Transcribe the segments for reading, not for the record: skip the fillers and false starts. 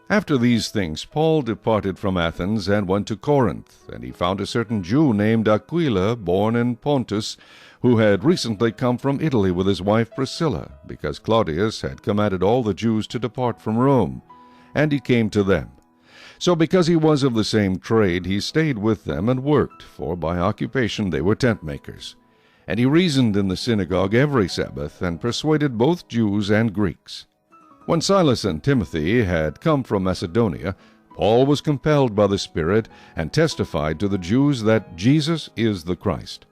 After these things Paul departed from Athens and went to Corinth, and he found a certain Jew named Aquila, born in Pontus, who had recently come from Italy with his wife Priscilla, because Claudius had commanded all the Jews to depart from Rome. And he came to them. So because he was of the same trade, he stayed with them and worked, for by occupation they were tent-makers. And he reasoned in the synagogue every Sabbath, and persuaded both Jews and Greeks. When Silas and Timothy had come from Macedonia, Paul was compelled by the Spirit, and testified to the Jews that Jesus is the Christ.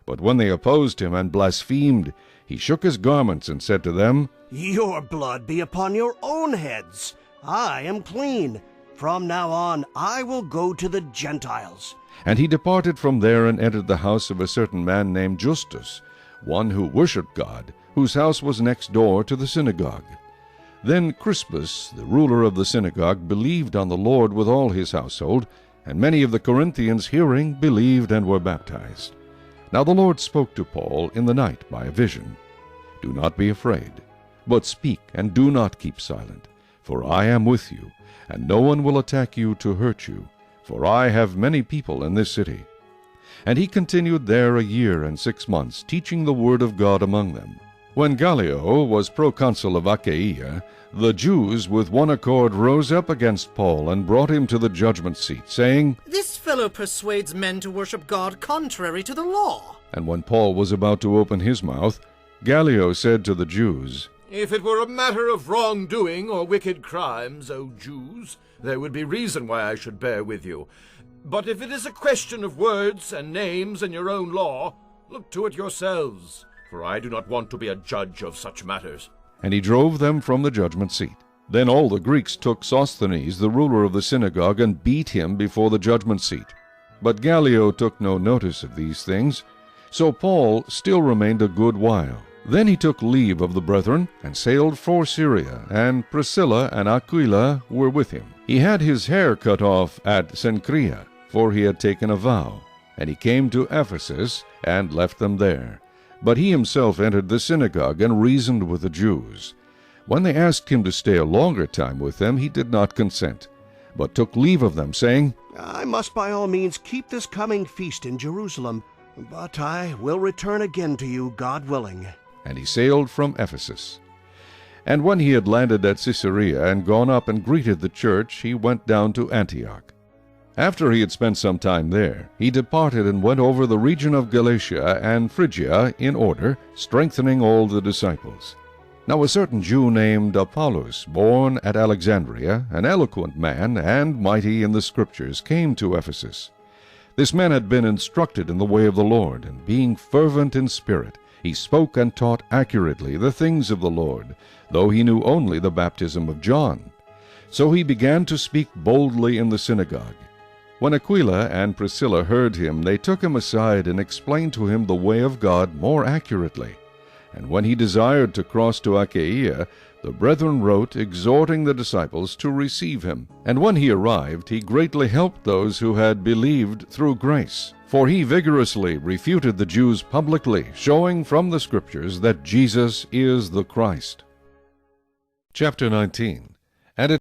But when they opposed him and blasphemed, he shook his garments and said to them, Your blood be upon your own heads. I am clean. From now on I will go to the Gentiles. And he departed from there and entered the house of a certain man named Justus, one who worshipped God, whose house was next door to the synagogue. Then Crispus, the ruler of the synagogue, believed on the Lord with all his household, and many of the Corinthians hearing believed and were baptized. Now the Lord spoke to Paul in the night by a vision. Do not be afraid, but speak, and do not keep silent, for I am with you, and no one will attack you to hurt you, for I have many people in this city. And he continued there 1 year and 6 months, teaching the word of God among them. When Gallio was proconsul of Achaia, the Jews with one accord rose up against Paul and brought him to the judgment seat, saying, This fellow persuades men to worship God contrary to the law. And when Paul was about to open his mouth, Gallio said to the Jews, If it were a matter of wrongdoing or wicked crimes, O Jews, there would be reason why I should bear with you. But if it is a question of words and names and your own law, look to it yourselves, for I do not want to be a judge of such matters. And he drove them from the judgment seat. Then all the Greeks took Sosthenes, the ruler of the synagogue, and beat him before the judgment seat. But Gallio took no notice of these things. So Paul still remained a good while. Then he took leave of the brethren, and sailed for Syria, and Priscilla and Aquila were with him. He had his hair cut off at Cenchrea, for he had taken a vow. And he came to Ephesus, and left them there. But he himself entered the synagogue, and reasoned with the Jews. When they asked him to stay a longer time with them, he did not consent, but took leave of them, saying, I must by all means keep this coming feast in Jerusalem, but I will return again to you, God willing. And he sailed from Ephesus. And when he had landed at Caesarea, and gone up and greeted the church, he went down to Antioch. After he had spent some time there, he departed and went over the region of Galatia and Phrygia in order, strengthening all the disciples. Now a certain Jew named Apollos, born at Alexandria, an eloquent man and mighty in the Scriptures, came to Ephesus. This man had been instructed in the way of the Lord, and being fervent in spirit, he spoke and taught accurately the things of the Lord, though he knew only the baptism of John. So he began to speak boldly in the synagogue. When Aquila and Priscilla heard him, they took him aside and explained to him the way of God more accurately. And when he desired to cross to Achaia, the brethren wrote, exhorting the disciples to receive him. And when he arrived, he greatly helped those who had believed through grace. For he vigorously refuted the Jews publicly, showing from the Scriptures that Jesus is the Christ. Chapter 19.